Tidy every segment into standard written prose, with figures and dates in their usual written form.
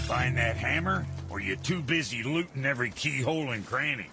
Find that hammer, or you too busy looting every keyhole and cranny?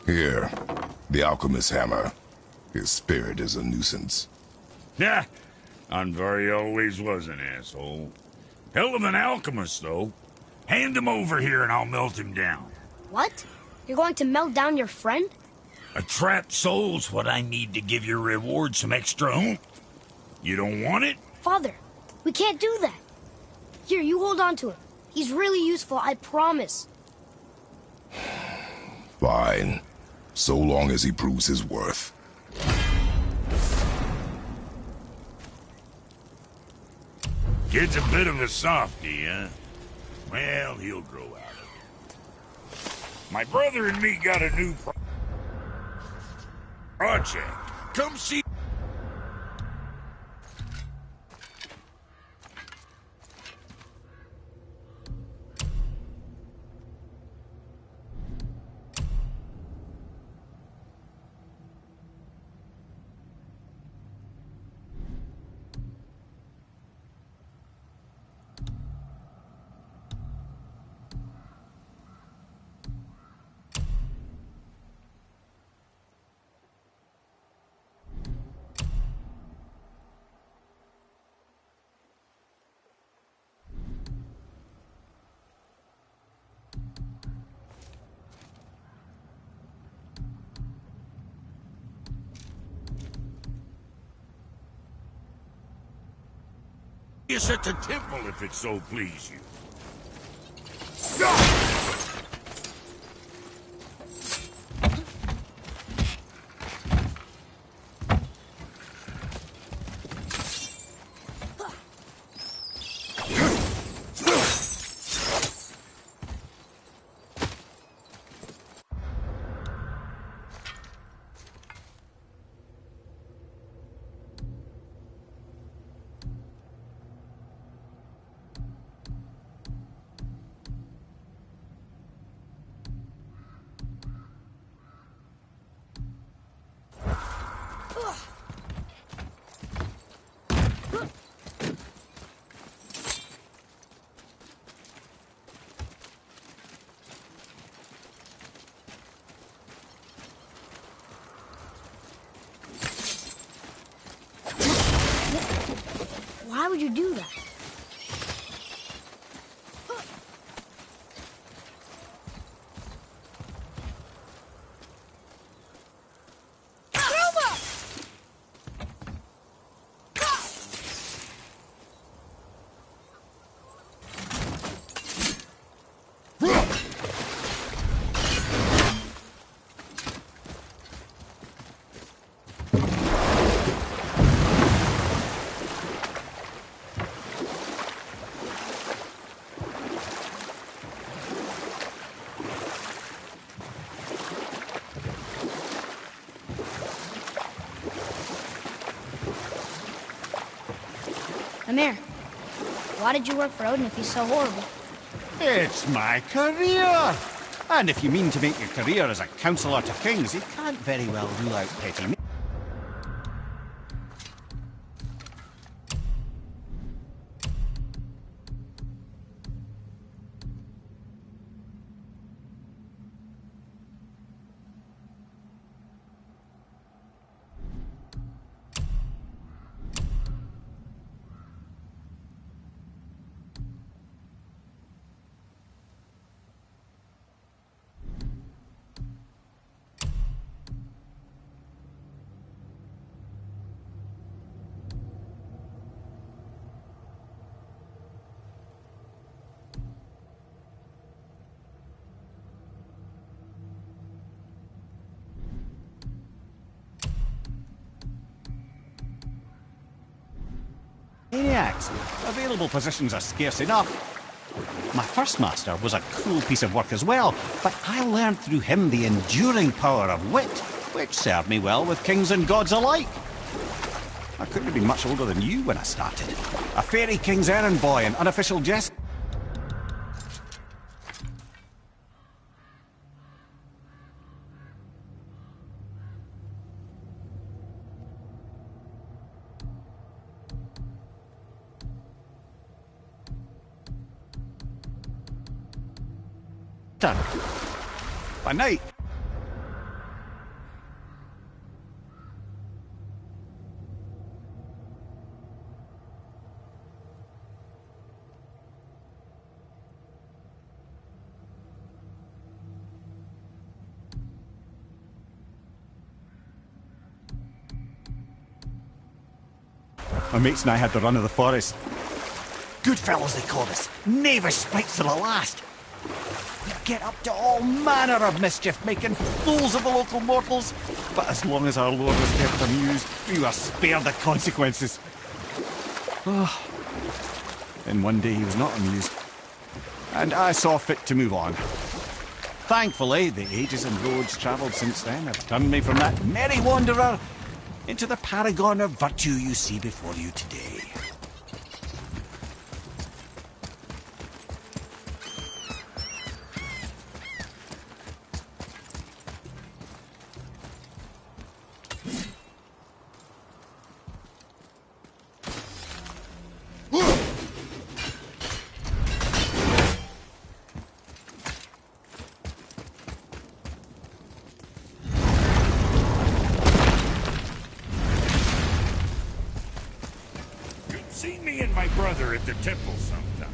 Here, the alchemist's hammer. His spirit is a nuisance. Yeah, Andvari always was an asshole. Hell of an alchemist, though. Hand him over here and I'll melt him down. What? You're going to melt down your friend? A trapped soul's what I need to give your reward some extra oomph. You don't want it? Father, we can't do that. Here, you hold on to him. He's really useful, I promise. Fine. So long as he proves his worth. Kid's a bit of a softie, huh? Well, he'll grow out of it. My brother and me got a new project. Come see. Us at the temple if it so please you. Why would you do that? Amir, why did you work for Odin if he's so horrible? It's my career! And if you mean to make your career as a counsellor to kings, you can't very well rule out petty. maniacs. Available positions are scarce enough. My first master was a cool piece of work as well, but I learned through him the enduring power of wit, which served me well with kings and gods alike. I couldn't have been much older than you when I started. A fairy king's errand boy, an unofficial jest. By night. My mates and I had the run of the forest. Good fellows, they called us. Knavish spikes to the last. We'd get up to all manner of mischief, making fools of the local mortals. But as long as our lord was kept amused, we were spared the consequences. Oh. And one day he was not amused. And I saw fit to move on. Thankfully, the ages and roads travelled since then have turned me from that merry wanderer into the paragon of virtue you see before you today. See me and my brother at the temple sometime.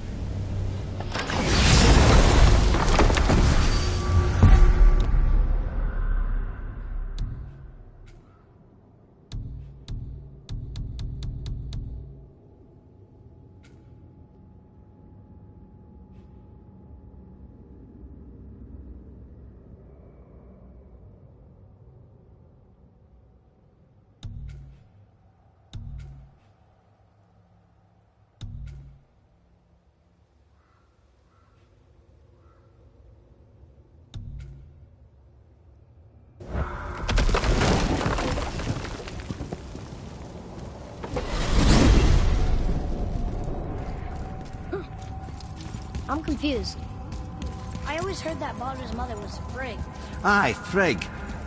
I'm confused. I always heard that Baldur's mother was Frigg. Aye, Frigg.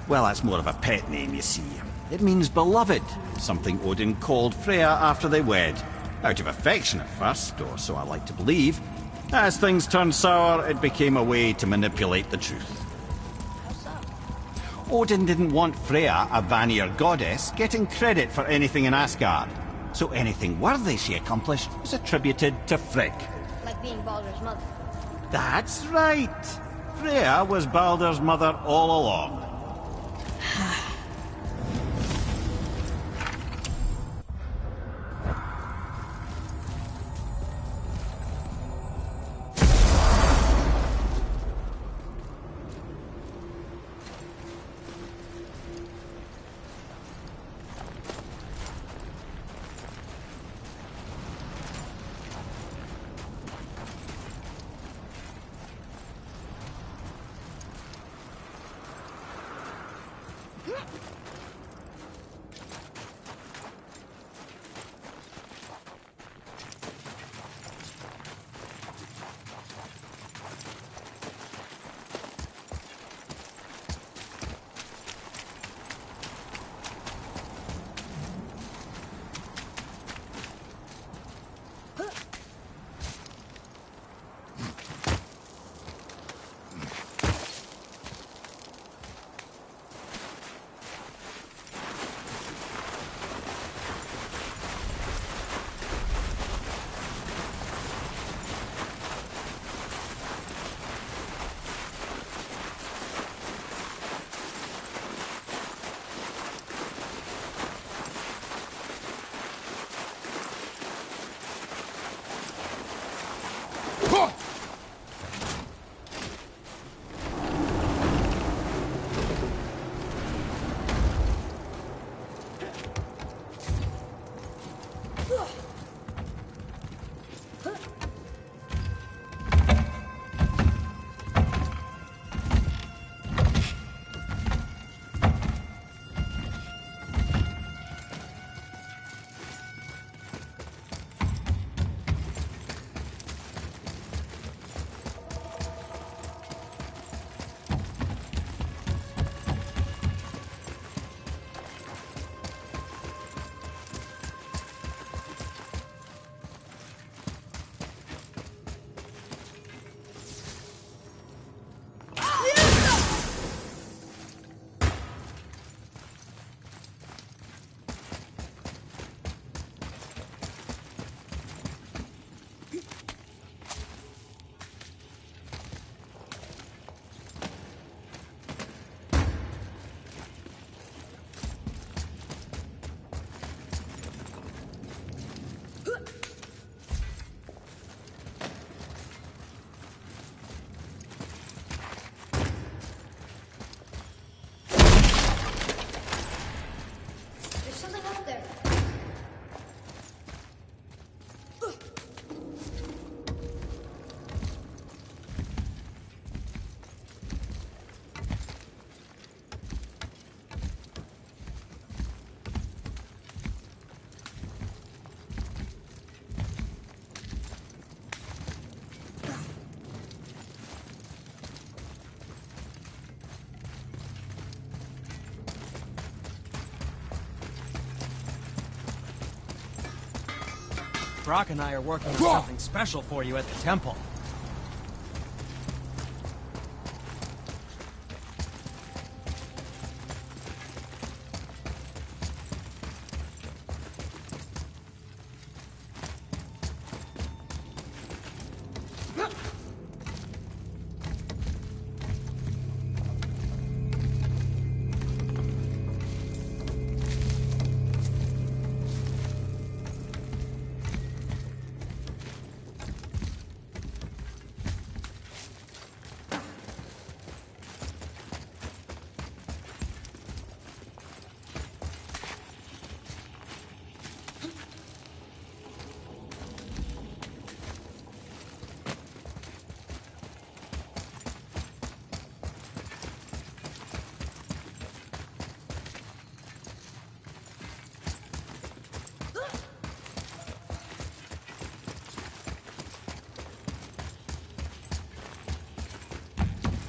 Well, that's more of a pet name, you see. It means beloved, something Odin called Freya after they wed. Out of affection at first, or so I like to believe. As things turned sour, it became a way to manipulate the truth. How so? Odin didn't want Freya, a Vanir goddess, getting credit for anything in Asgard. So anything worthy she accomplished was attributed to Frigg. Like being Baldur's mother. That's right. Freya was Baldur's mother all along. Brock and I are working on something special for you at the temple.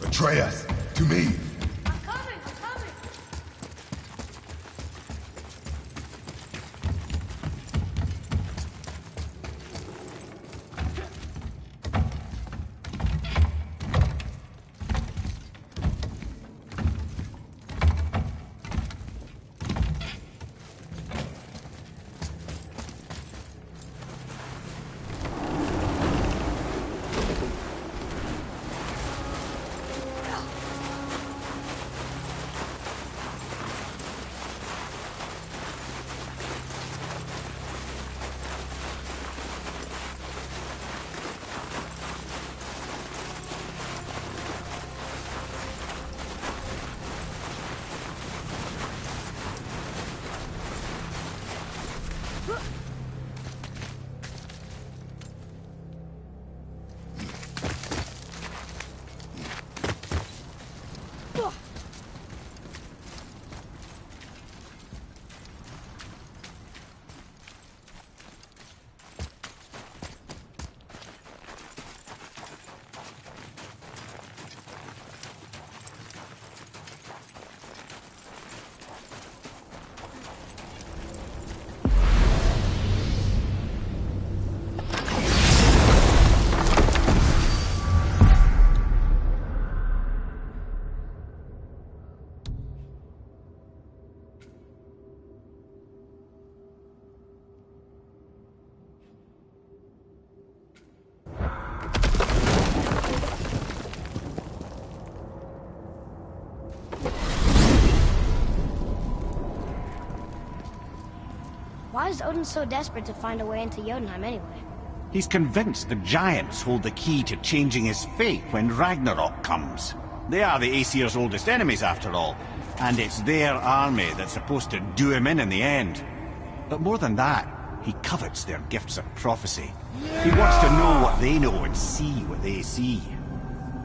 Atreus, to me. I'm coming, I'm coming. Why is Odin so desperate to find a way into Jotunheim anyway? He's convinced the giants hold the key to changing his fate when Ragnarok comes. They are the Aesir's oldest enemies, after all, and it's their army that's supposed to do him in the end. But more than that, he covets their gifts of prophecy. He wants to know what they know and see what they see.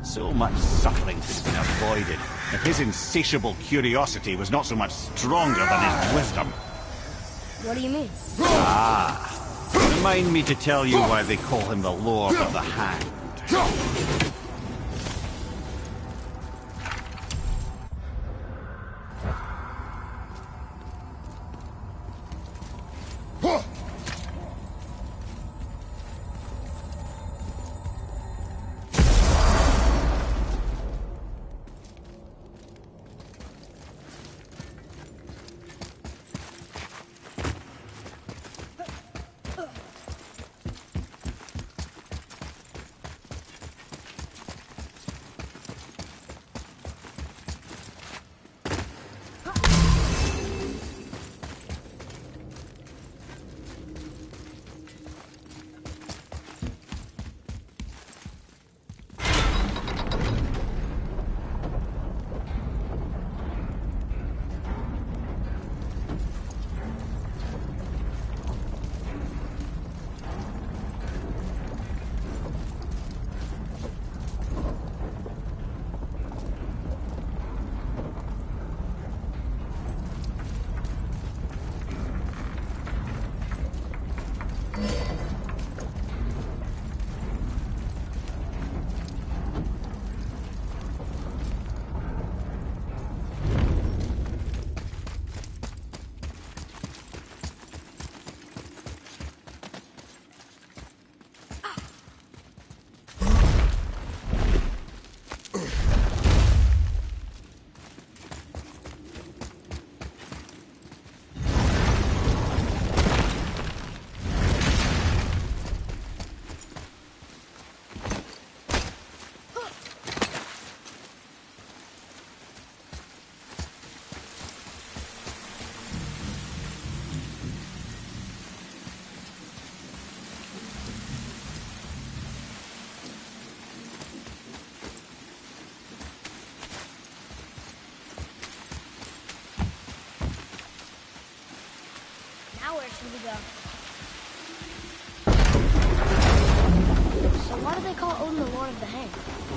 So much suffering could have been avoided if his insatiable curiosity was not so much stronger than his wisdom. What do you mean? Remind me to tell you why they call him the Lord of the Hand. Now where should we go? So why do they call Odin the Lord of the Hang?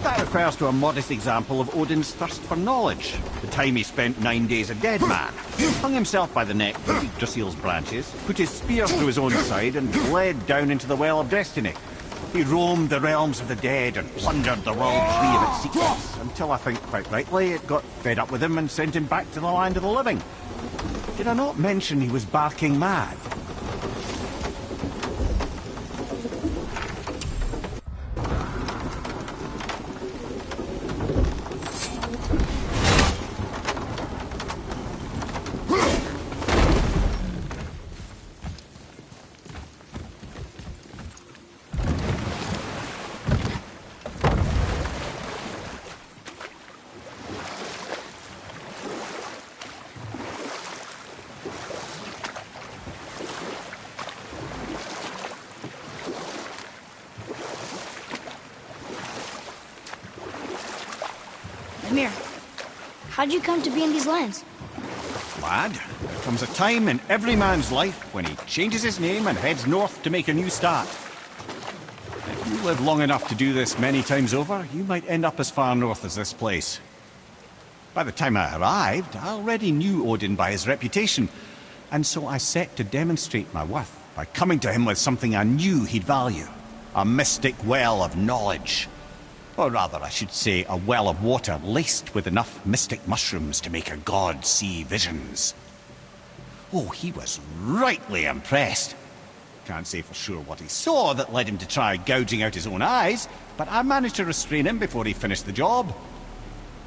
That refers to a modest example of Odin's thirst for knowledge. The time he spent 9 days a dead man. Hung himself by the neck with Yggdrasil's branches, put his spear through his own side, and bled down into the Well of Destiny. He roamed the realms of the dead and plundered the world tree of its secrets, until I think, quite rightly, it got fed up with him and sent him back to the land of the living. Did I not mention he was barking mad? Amir, how'd you come to be in these lands? Lad, there comes a time in every man's life when he changes his name and heads north to make a new start. If you live long enough to do this many times over, you might end up as far north as this place. By the time I arrived, I already knew Odin by his reputation, and so I set to demonstrate my worth by coming to him with something I knew he'd value. A mystic well of knowledge. Or rather, I should say, a well of water laced with enough mystic mushrooms to make a god see visions. Oh, he was rightly impressed. Can't say for sure what he saw that led him to try gouging out his own eyes, but I managed to restrain him before he finished the job.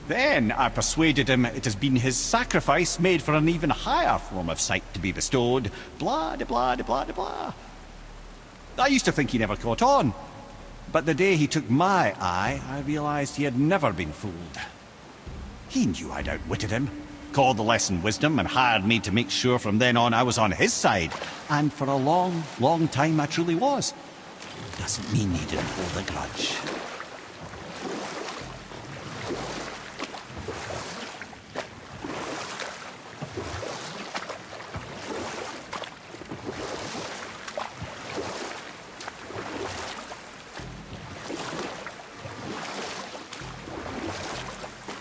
Then I persuaded him it has been his sacrifice made for an even higher form of sight to be bestowed. Blah, de blah, de blah, de blah. I used to think he never caught on. But the day he took my eye, I realized he had never been fooled. He knew I'd outwitted him, called the lesson wisdom, and hired me to make sure from then on I was on his side. And for a long, long time I truly was. Doesn't mean he didn't hold a grudge.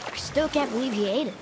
I still can't believe he ate it.